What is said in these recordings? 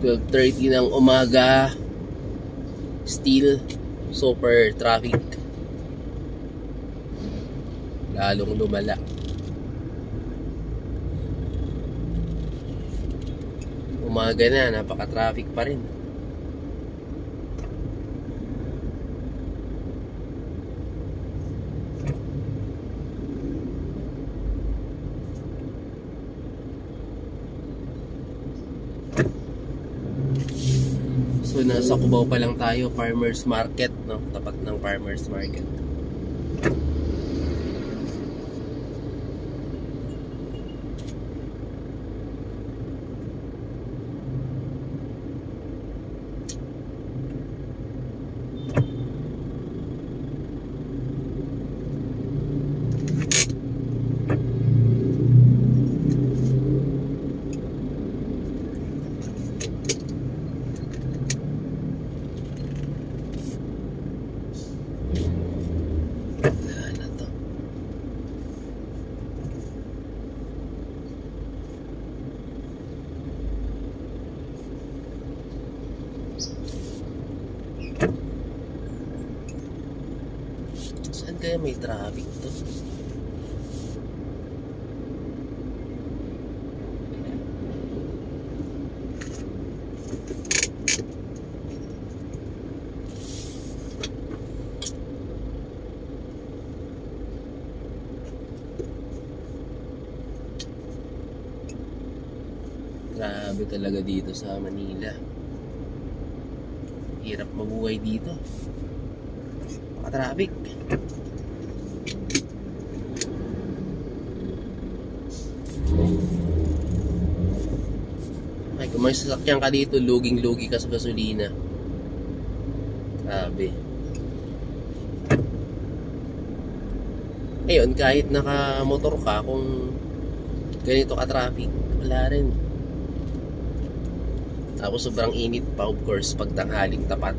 12:30 ng umaga. Still super traffic. Lalong lumala. Umaga na, napaka-traffic pa rin. So nasa Cubao pa lang tayo, Farmers Market, no? Tapat ng Farmers Market. Saan kaya may traffic to? Grabe talaga dito sa Manila. Hirap mabuhay dito. Traffic. Ay, kung may sasakyan ka dito, luging-lugi ka sa gasolina. Grabe. Ngayon, kahit naka-motor ka, kung ganito ka traffic, wala rin. Tapos sobrang init pa, of course, pag tanghaling tapat.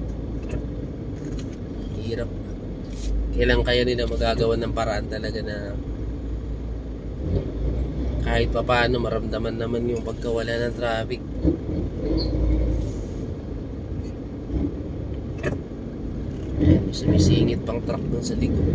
Hirap. Kailan kaya nila magagawa ng paraan talaga na kahit pa paano maramdaman naman yung pagkawala ng traffic. Ayan, may sumisingit pang truck dun sa likod.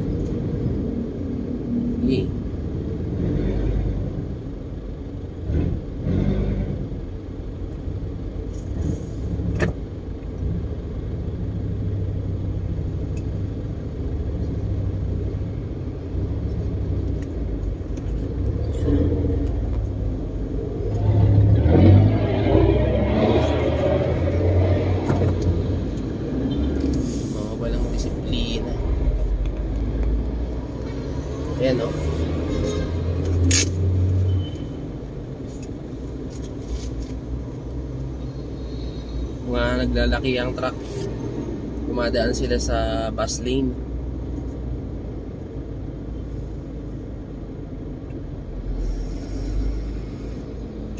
Ayan o. Mga naglalaki ang truck. Dumadaan sila sa bus lane.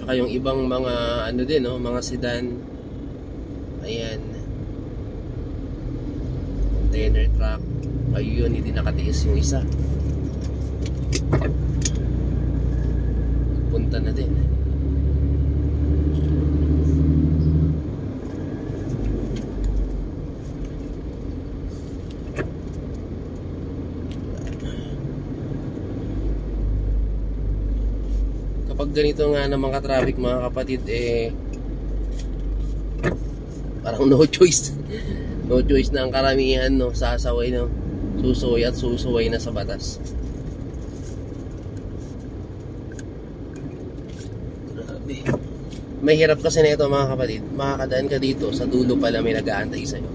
Tsaka yung ibang mga ano din, no? Mga sedan. Ayan. Container truck. Ayun, hindi nakatiis yung isa. Punta na din. Kapag ganito nga ng mga traffic, mga kapatid, parang no choice. No choice na ang karamihan, no? Sasaway, no? Susuway at susuway na sa batas. May hirap kasi na ito, mga kapatid. Makakadaan ka dito, sa dulo pala may nag-aantay sa'yo.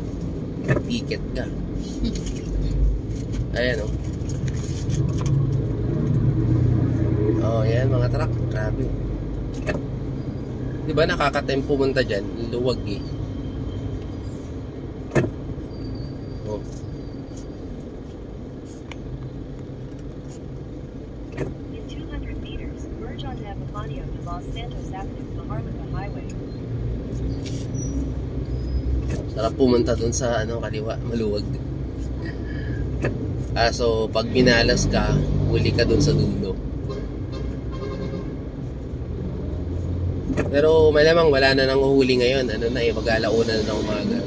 Ticket ka. Ayan o. Oh, yan mga truck. Grabe. Diba nakaka-time pumunta dyan? Luwag eh. Oh. In 200 meters, merge on Epifanio to Los Santos Avenue, Maharlika Highway. Sarap pumunta dun sa ano, kaliwa, maluwag. So pag minalas ka, huli ka dun sa dulo. Pero malamang wala na nang uhuli ngayon. Ano na eh, mag-alauna na ng umaga.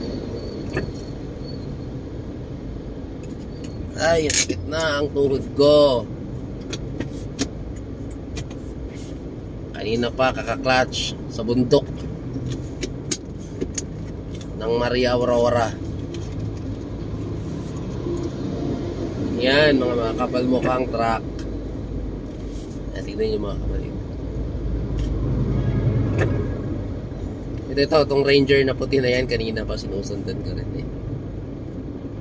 Ay, sakit na ang tuhod ko. Kanina pa kaka-clutch sa bundok ng Maria Aurora. Yan, mga kapal mukhang truck. Tignan nyo mga kapatid. Ito, itong Ranger na puti na yan, kanina pa sinusundan ko rin eh.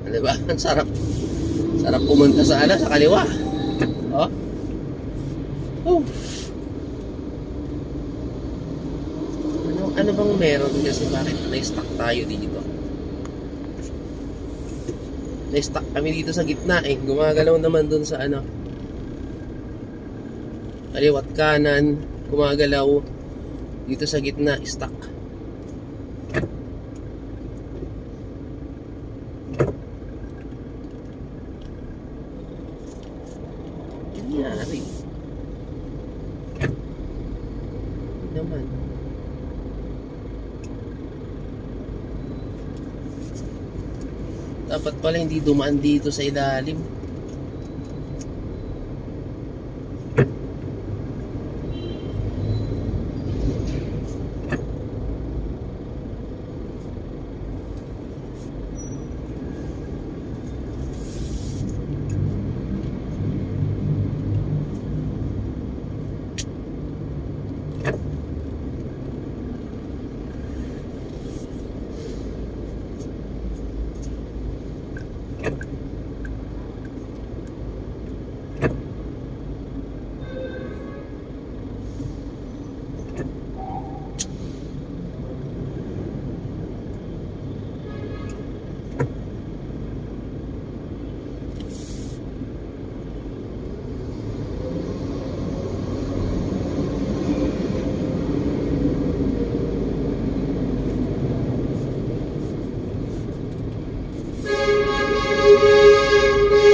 Ano ba? Ang sarap. Sarap pumunta sa sa kaliwa. Oh. Oh. Ano bang meron kasi bakit na-stuck tayo dito? Na-stuck kami dito sa gitna eh. Gumagalaw naman dun sa kaliwat kanan, gumagalaw. Dito sa gitna, stuck. Nangyari. Naman. Dapat pala hindi dumaan dito sa ilalim.